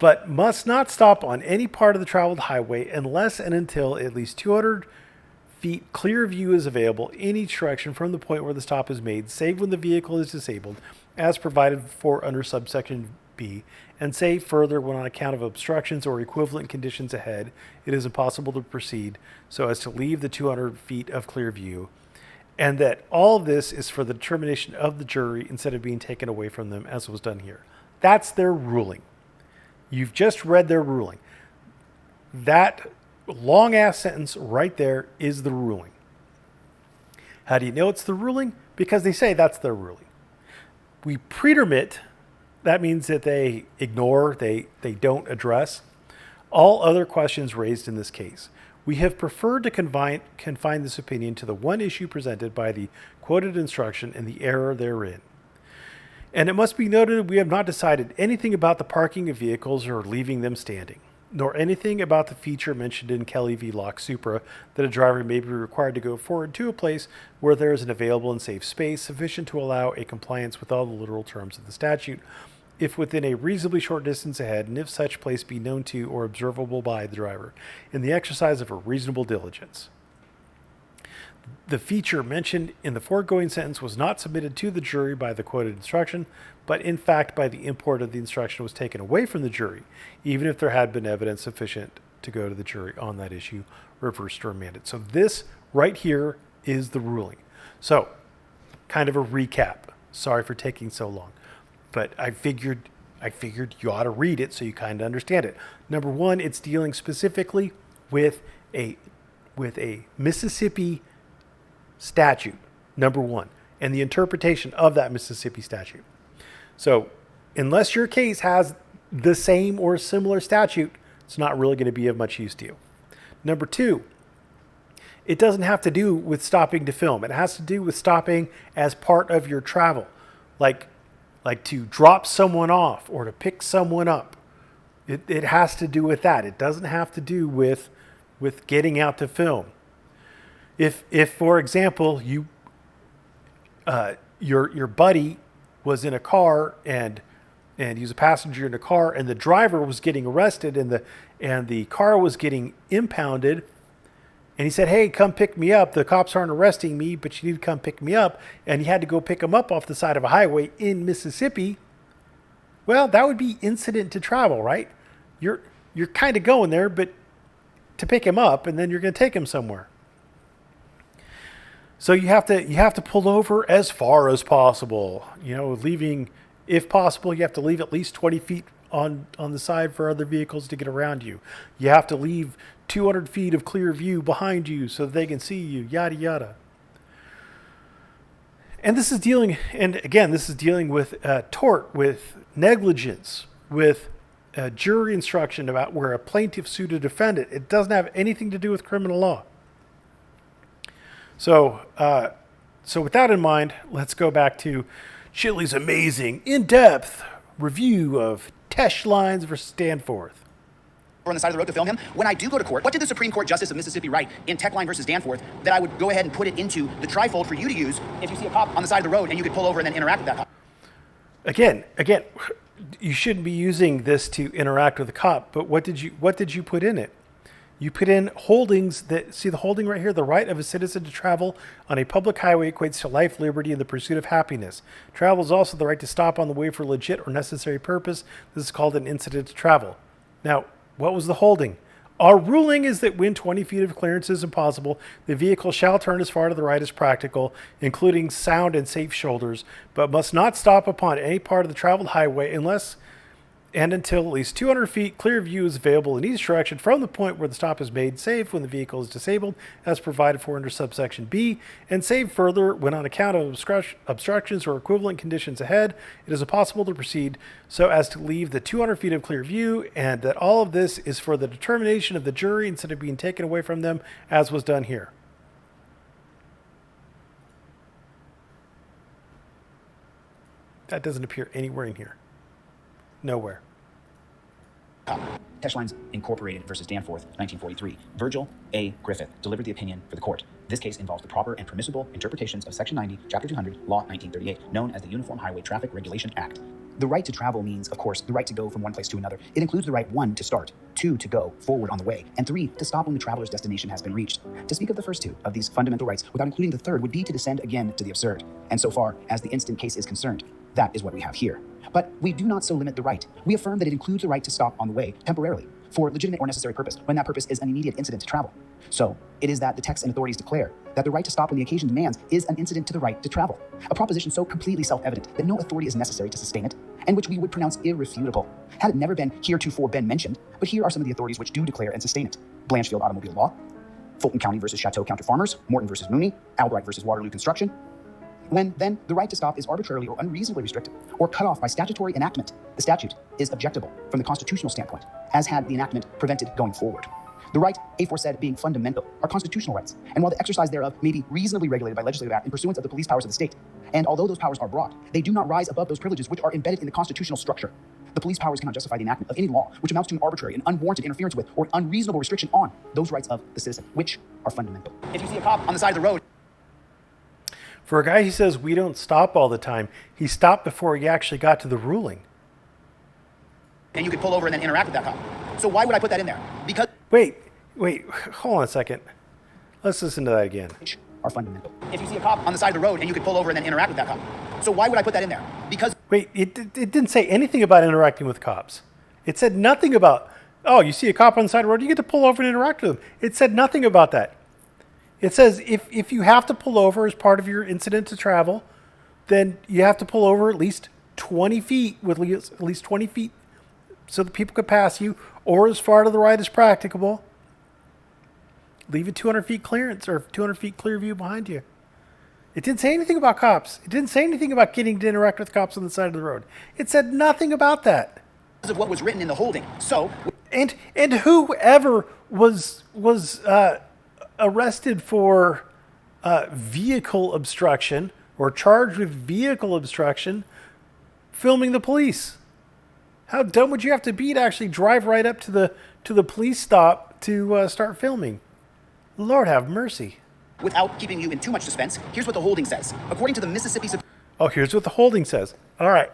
but must not stop on any part of the traveled highway unless and until at least 200 feet clear view is available in each direction from the point where the stop is made, save when the vehicle is disabled, as provided for under subsection B, and save further when on account of obstructions or equivalent conditions ahead, it is impossible to proceed so as to leave the 200 feet of clear view, and that all of this is for the determination of the jury instead of being taken away from them as was done here. That's their ruling. You've just read their ruling. That long-ass sentence right there is the ruling. How do you know it's the ruling? Because they say that's their ruling. We pretermit, that means that they ignore, they don't address all other questions raised in this case. We have preferred to confine this opinion to the one issue presented by the quoted instruction and the error therein. And it must be noted we have not decided anything about the parking of vehicles or leaving them standing, nor anything about the feature mentioned in Kelly v. Locke Supra that a driver may be required to go forward to a place where there is an available and safe space sufficient to allow a compliance with all the literal terms of the statute, if within a reasonably short distance ahead, and if such place be known to or observable by the driver, in the exercise of a reasonable diligence. The feature mentioned in the foregoing sentence was not submitted to the jury by the quoted instruction, but in fact by the import of the instruction was taken away from the jury, even if there had been evidence sufficient to go to the jury on that issue, reversed or remanded. So this right here is the ruling. So, kind of a recap. Sorry for taking so long, but I figured you ought to read it so you kind of understand it. Number one, it's dealing specifically with a Mississippi statute, number one, and the interpretation of that Mississippi statute. So unless your case has the same or similar statute, it's not really going to be of much use to you. Number two, it doesn't have to do with stopping to film. It has to do with stopping as part of your travel, like to drop someone off or to pick someone up. It has to do with that. It doesn't have to do with getting out to film. If for example, your buddy was in a car and he was a passenger in a car and the driver was getting arrested and the car was getting impounded, and he said, "Hey, come pick me up. The cops aren't arresting me, but you need to come pick me up." And he had to go pick him up off the side of a highway in Mississippi. Well, that would be incident to travel, right? You're kind of going there, but to pick him up, and then you're going to take him somewhere. So you have to pull over as far as possible. Leaving, if possible, you have to leave at least 20 feet on the side for other vehicles to get around you. You have to leave 200 feet of clear view behind you so that they can see you, yada, yada. And this is dealing with tort, with negligence, with jury instruction about where a plaintiff sued a defendant. It doesn't have anything to do with criminal law. So with that in mind, let's go back to Chillie's amazing, in-depth review of Teche Lines versus Danforth. On the side of the road to film him. When I do go to court, what did the Supreme Court Justice of Mississippi write in Teche Line versus Danforth that I would go ahead and put it into the trifold for you to use if you see a cop on the side of the road and you could pull over and then interact with that cop? Again, you shouldn't be using this to interact with the cop, but what did you put in it? You put in holdings that, see the holding right here, the right of a citizen to travel on a public highway equates to life, liberty, and the pursuit of happiness. Travel is also the right to stop on the way for legit or necessary purpose. This is called an incident to travel. Now, what was the holding? Our ruling is that when 20 feet of clearance is impossible, the vehicle shall turn as far to the right as practical, including sound and safe shoulders, but must not stop upon any part of the traveled highway unless and until at least 200 feet clear view is available in each direction from the point where the stop is made safe when the vehicle is disabled as provided for under subsection B, and safe further when on account of obstructions or equivalent conditions ahead, it is impossible to proceed so as to leave the 200 feet of clear view, and that all of this is for the determination of the jury instead of being taken away from them as was done here. That doesn't appear anywhere in here. Nowhere. Teche Lines Incorporated versus Danforth, 1943. Virgil A. Griffith delivered the opinion for the court. This case involves the proper and permissible interpretations of Section 90, Chapter 200, Law 1938, known as the Uniform Highway Traffic Regulation Act. The right to travel means, of course, the right to go from one place to another. It includes the right, 1, to start, 2, to go forward on the way, and 3, to stop when the traveler's destination has been reached. To speak of the first two of these fundamental rights without including the third would be to descend again to the absurd. And so far as the instant case is concerned, that is what we have here. But we do not so limit the right. We affirm that it includes the right to stop on the way temporarily for legitimate or necessary purpose when that purpose is an immediate incident to travel. So it is that the text and authorities declare that the right to stop when the occasion demands is an incident to the right to travel, a proposition so completely self-evident that no authority is necessary to sustain it, and which we would pronounce irrefutable had it never been heretofore been mentioned. But here are some of the authorities which do declare and sustain it: Blanchfield Automobile Law, Fulton County versus Chateau Counter Farmers, Morton versus Mooney, Albright versus Waterloo Construction. When, then, the right to stop is arbitrarily or unreasonably restricted or cut off by statutory enactment, the statute is objectable from the constitutional standpoint, as had the enactment prevented going forward. The right aforesaid being fundamental are constitutional rights, and while the exercise thereof may be reasonably regulated by legislative act in pursuance of the police powers of the state, and although those powers are broad, they do not rise above those privileges which are embedded in the constitutional structure. The police powers cannot justify the enactment of any law which amounts to an arbitrary and unwarranted interference with or unreasonable restriction on those rights of the citizen, which are fundamental. If you see a cop on the side of the road, for a guy who says we don't stop all the time, he stopped before he actually got to the ruling. and you could pull over and then interact with that cop. So why would I put that in there? Because Wait, hold on a second. Let's listen to that again. are fundamental. If you see a cop on the side of the road and you could pull over and then interact with that cop. So why would I put that in there? Because Wait, it didn't say anything about interacting with cops. It said nothing about, oh, you see a cop on the side of the road, you get to pull over and interact with them. It said nothing about that. It says if you have to pull over as part of your incident to travel, then you have to pull over at least 20 feet, with at least 20 feet so that people could pass you, or as far to the right as practicable. Leave a 200 feet clearance or 200 feet clear view behind you. It didn't say anything about cops. It didn't say anything about getting to interact with cops on the side of the road. It said nothing about that. of what was written in the holding. So, And whoever was arrested for vehicle obstruction or charged with vehicle obstruction, filming the police. How dumb would you have to be to actually drive right up to the police stop to start filming? Lord have mercy. without keeping you in too much suspense, here's what the holding says. According to the Mississippi Oh, here's what the holding says. All right.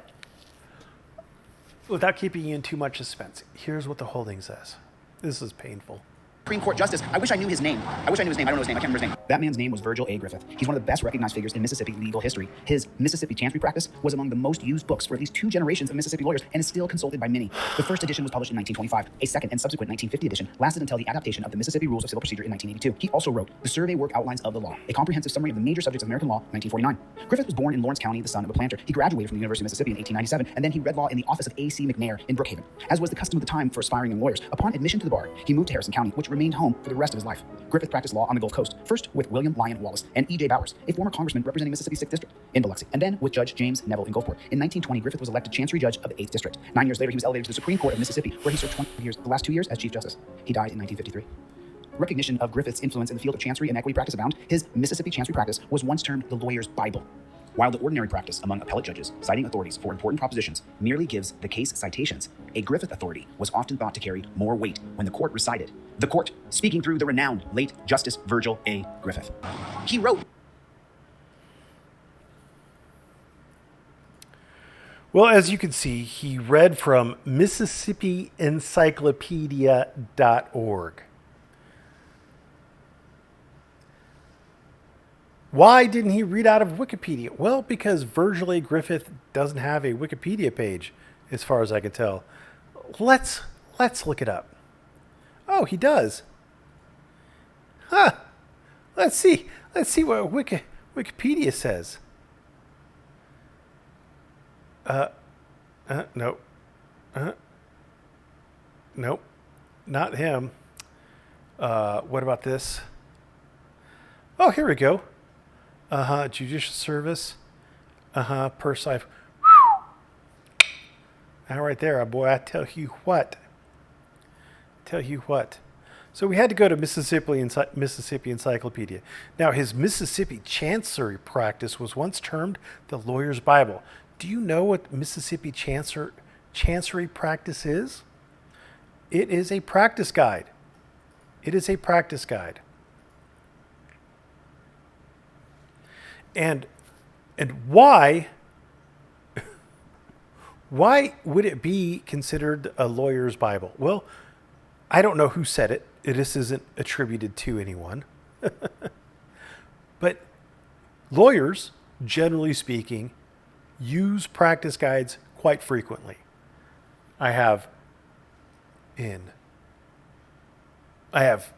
Without keeping you in too much suspense, here's what the holding says. This is painful. Supreme Court Justice, I wish I knew his name. I don't know his name. I can't remember his name. That man's name was Virgil A. Griffith. He's one of the best recognized figures in Mississippi legal history. His Mississippi Chancery Practice was among the most used books for at least 2 generations of Mississippi lawyers and is still consulted by many. The first edition was published in 1925. A second and subsequent 1950 edition lasted until the adaptation of the Mississippi Rules of Civil Procedure in 1982. He also wrote The Survey Work Outlines of the Law, a comprehensive summary of the major subjects of American law, 1949. Griffith was born in Lawrence County, the son of a planter. He graduated from the University of Mississippi in 1897, and then he read law in the office of A.C. McNair in Brookhaven. As was the custom of the time for aspiring young lawyers, upon admission to the bar, he moved to Harrison County, which remained home for the rest of his life. Griffith practiced law on the Gulf Coast, first with William Lyon Wallace and E.J. Bowers, a former congressman representing Mississippi's 6th District in Biloxi, and then with Judge James Neville in Gulfport. In 1920, Griffith was elected Chancery Judge of the 8th District. 9 years later, he was elevated to the Supreme Court of Mississippi, where he served 20 years, the last 2 years as Chief Justice. He died in 1953. Recognition of Griffith's influence in the field of chancery and equity practice abound. His Mississippi Chancery Practice was once termed the lawyer's Bible. While the ordinary practice among appellate judges, citing authorities for important propositions, merely gives the case citations, a Griffith authority was often thought to carry more weight when the court recited. The court, speaking through the renowned late Justice Virgil A. Griffith. He wrote, Well, as you can see, he read from MississippiEncyclopedia.org. Why didn't he read out of Wikipedia? Well, because Virgil A. Griffith doesn't have a Wikipedia page, as far as I can tell. Let's look it up. Oh, he does. Huh. Let's see what Wikipedia says. Nope. Nope. Not him. What about this? Oh, here we go. Judicial service. Purse life. Now right there, boy, I tell you what. So we had to go to Mississippi Encyclopedia. Now, his Mississippi Chancery Practice was once termed the lawyer's Bible. Do you know what Mississippi Chancery Practice is? It is a practice guide. And why would it be considered a lawyer's Bible? Well, I don't know who said it. This isn't attributed to anyone. But lawyers, generally speaking, use practice guides quite frequently. I have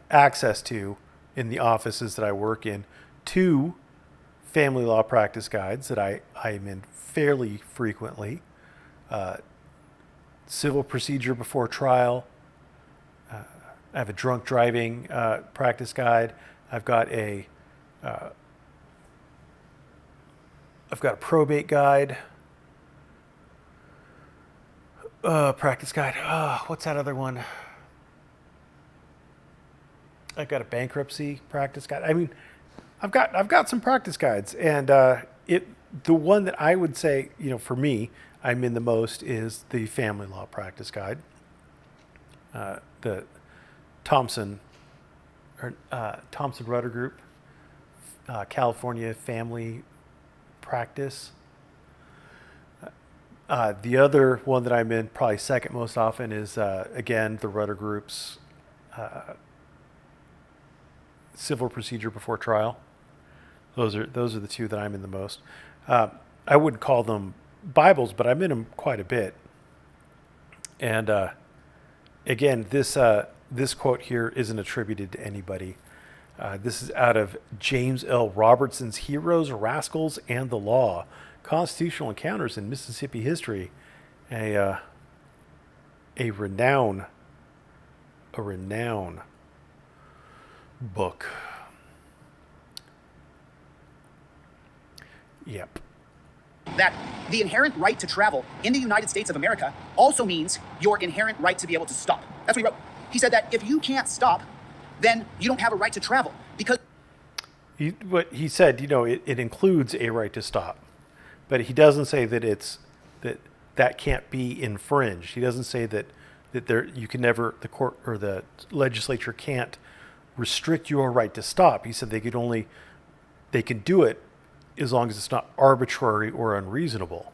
access to, in the offices that I work in, 2 family law practice guides that I am in fairly frequently. Civil procedure before trial. I have a drunk driving practice guide. I've got a probate guide. Practice guide. What's that other one? I've got a bankruptcy practice guide. I mean, I've got some practice guides, and the one that I would say, for me, I'm in the most is the family law practice guide. The Thompson Rudder Group, California Family Practice. The other one that I'm in probably second most often is, again, the Rudder Group's Civil Procedure Before Trial. Those are the 2 that I'm in the most. I wouldn't call them Bibles, but I'm in them quite a bit. And again, this quote here isn't attributed to anybody. This is out of James L. Robertson's Heroes, Rascals, and the Law: Constitutional Encounters in Mississippi History. A renowned book. Yep. that the inherent right to travel in the United States of America also means your inherent right to be able to stop. That's what he wrote. He said that if you can't stop, then you don't have a right to travel because What he said, it includes a right to stop, but he doesn't say that that can't be infringed. He doesn't say that there you can never the court or the legislature can't restrict your right to stop. He said they can do it as long as it's not arbitrary or unreasonable.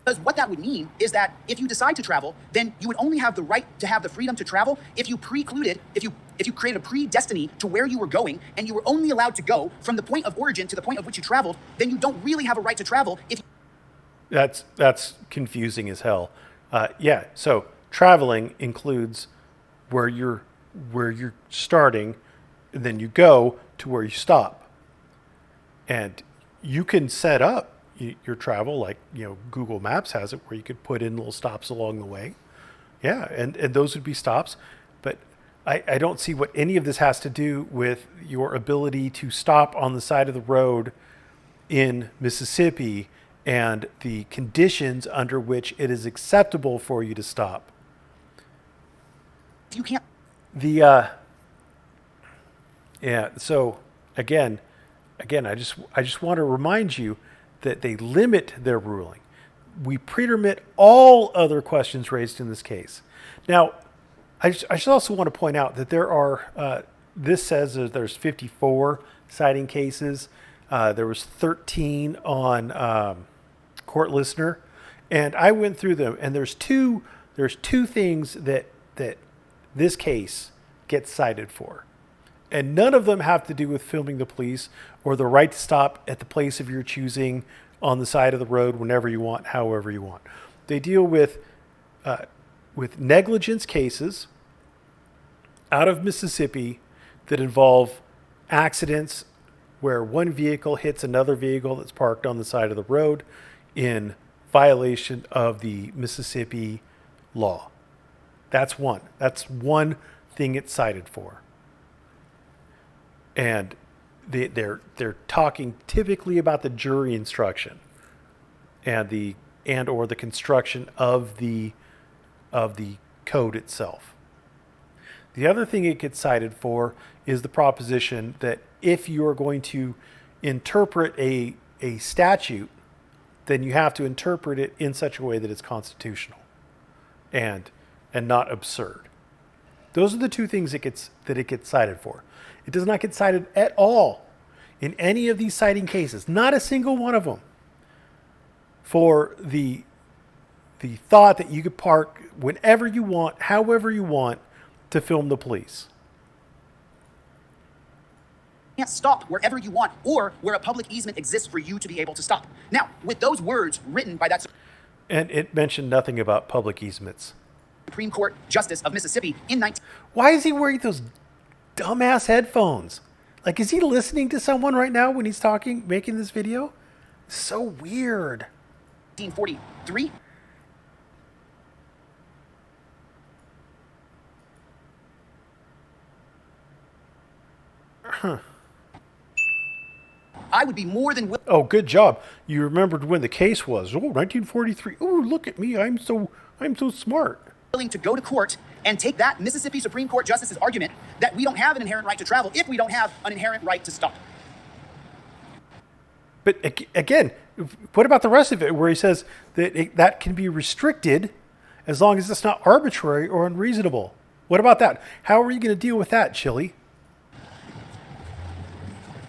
Because what that would mean is that if you decide to travel, then you would only have the right to have the freedom to travel if you created a predestiny to where you were going, and you were only allowed to go from the point of origin to the point of which you traveled, then you don't really have a right to travel if That's confusing as hell. Yeah, so traveling includes where you're starting, and then you go to where you stop. And you can set up your travel like Google Maps has it, where you could put in little stops along the way. Yeah, and those would be stops. But I don't see what any of this has to do with your ability to stop on the side of the road in Mississippi and the conditions under which it is acceptable for you to stop. you can't. So again, I just want to remind you that they limit their ruling. We pretermit all other questions raised in this case. Now, I should also want to point out that there are, this says that there's 54 citing cases. There was 13 on Court Listener, and I went through them, and there's two things that this case gets cited for. And none of them have to do with filming the police or the right to stop at the place of your choosing on the side of the road whenever you want, however you want. They deal with negligence cases out of Mississippi that involve accidents where one vehicle hits another vehicle that's parked on the side of the road in violation of the Mississippi law. That's one. That's one thing it's cited for. And they're talking typically about the jury instruction and or the construction of the code itself. The other thing it gets cited for is the proposition that if you're going to interpret a statute, then you have to interpret it in such a way that it's constitutional and not absurd. Those are the two things it gets cited for. It does not get cited at all in any of these citing cases, not a single one of them, for the thought that you could park whenever you want, however you want, to film the police. You can't stop wherever you want or where a public easement exists for you to be able to stop. Now, with those words written by that And it mentioned nothing about public easements. Supreme Court Justice of Mississippi in 19... Why is he wearing those dumbass headphones? Like, is he listening to someone right now when he's talking, making this video? So weird. 1943. I would be more than willing. Oh, good job. You remembered when the case was. Oh, 1943. Oh, look at me. I'm so smart. Willing to go to court and take that Mississippi Supreme Court Justice's argument that we don't have an inherent right to travel if we don't have an inherent right to stop. But again, what about the rest of it where he says that that can be restricted as long as it's not arbitrary or unreasonable? What about that? How are you going to deal with that, Chillie?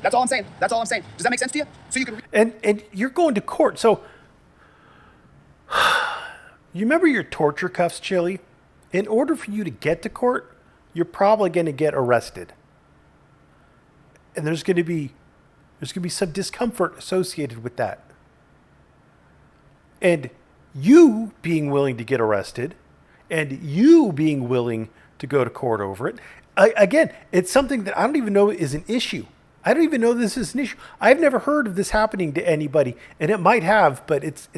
That's all I'm saying. That's all I'm saying. Does that make sense to you? So you can... And you're going to court. So you remember your torture cuffs, Chillie? In order for you to get to court, you're probably going to get arrested. And there's going to be some discomfort associated with that. And you being willing to get arrested and you being willing to go to court over it, again, it's something that I don't even know is an issue. I don't even know this is an issue. I've never heard of this happening to anybody, and it might have, but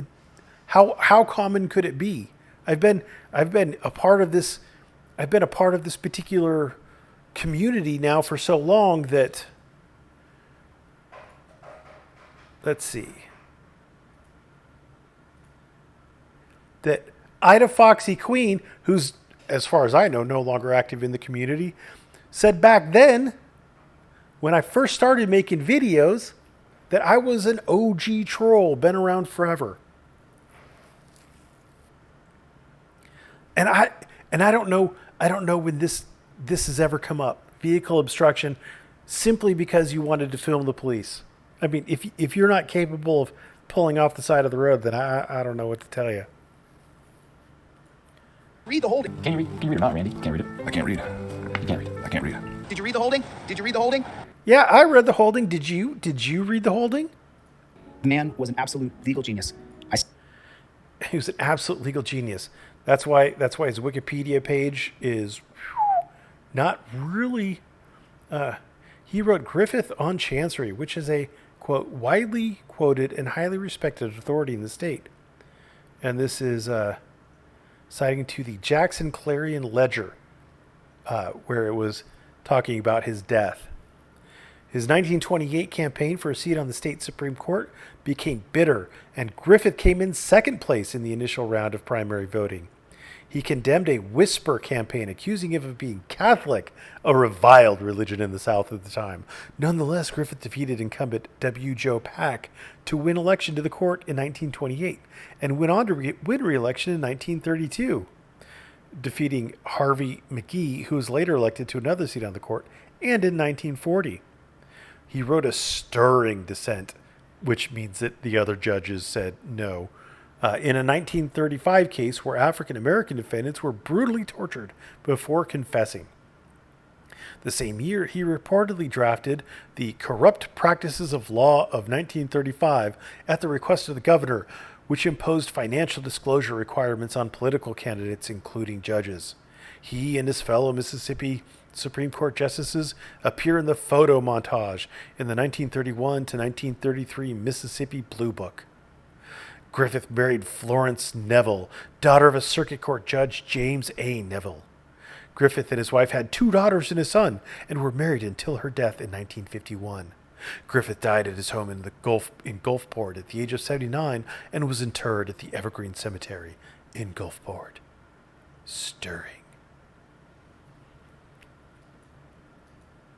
how common could it be? I've been a part of this. I've been a part of this particular community now for so long that, let's see, that Ida Foxy Queen, who's, as far as I know, no longer active in the community, said back then, when I first started making videos, that I was an OG troll, been around forever. And I don't know when this has ever come up. Vehicle obstruction, simply because you wanted to film the police. I mean, if you're not capable of pulling off the side of the road, then I don't know what to tell you. Read the holding. Can you read it or not, Randy? Can't read it. I can't read. You can't read it. I can't read. Did you read the holding? Did you read the holding? Yeah, I read the holding. Did you read the holding? The man was an absolute legal genius. He was an absolute legal genius. That's why his Wikipedia page is not really. He wrote Griffith on Chancery, which is a, quote, widely quoted and highly respected authority in the state. And this is citing to the Jackson Clarion Ledger, where it was talking about his death. His 1928 campaign for a seat on the state Supreme Court became bitter, and Griffith came in second place in the initial round of primary voting. He condemned a whisper campaign accusing him of being Catholic, a reviled religion in the South at the time. Nonetheless, Griffith defeated incumbent W. Joe Pack to win election to the court in 1928 and went on to win re-election in 1932, defeating Harvey McGee, who was later elected to another seat on the court, and in 1940. He wrote a stirring dissent, which means that the other judges said no, in a 1935 case where African-American defendants were brutally tortured before confessing. The same year, he reportedly drafted the Corrupt Practices of Law of 1935 at the request of the governor, which imposed financial disclosure requirements on political candidates, including judges. He and his fellow Mississippi Supreme Court justices appear in the photo montage in the 1931 to 1933 Mississippi Blue Book. Griffith married Florence Neville, daughter of a circuit court judge, James A. Neville. Griffith and his wife had 2 daughters and a son and were married until her death in 1951. Griffith died at his home in Gulfport at the age of 79 and was interred at the Evergreen Cemetery in Gulfport. Stirring.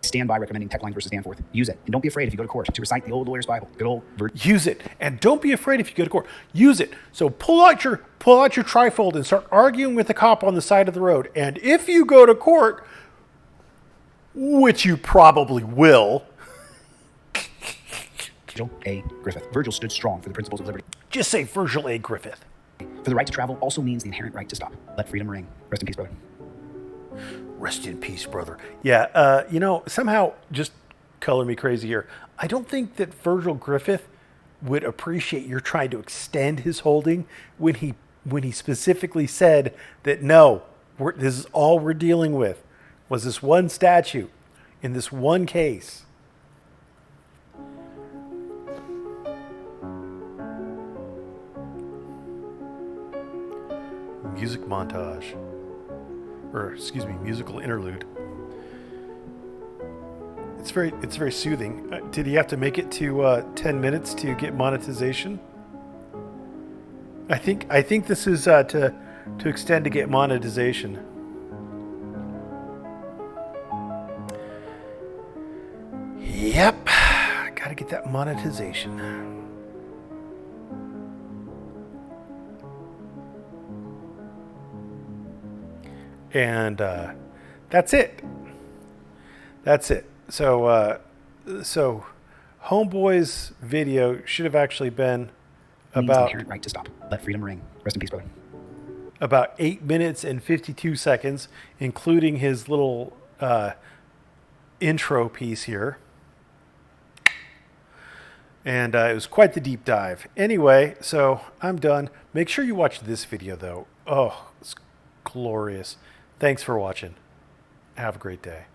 Stand by recommending Teche Lines versus Danforth. Use it. And don't be afraid if you go to court to recite the old lawyer's Bible. Good old Use it. And don't be afraid if you go to court. Use it. So pull out your trifold and start arguing with the cop on the side of the road. And if you go to court, which you probably will, Virgil A. Griffith. Virgil stood strong for the principles of liberty. just say Virgil A. Griffith. For the right to travel also means the inherent right to stop. Let freedom ring. Rest in peace, brother. Rest in peace, brother. Yeah, somehow, just color me crazy here, I don't think that Virgil Griffith would appreciate your trying to extend his holding when he specifically said that no, this is all we're dealing with was this one statute in this one case. Music montage. Musical interlude. It's very soothing. Did he have to make it to 10 minutes to get monetization? I think this is to extend to get monetization. Yep, gotta get that monetization. And that's it. So Homeboy's video should have actually been about inherent right to stop. Let freedom ring. Rest in peace, brother. About 8 minutes and 52 seconds, including his little intro piece here. And it was quite the deep dive. Anyway, so I'm done. Make sure you watch this video, though. Oh, it's glorious. Thanks for watching. Have a great day.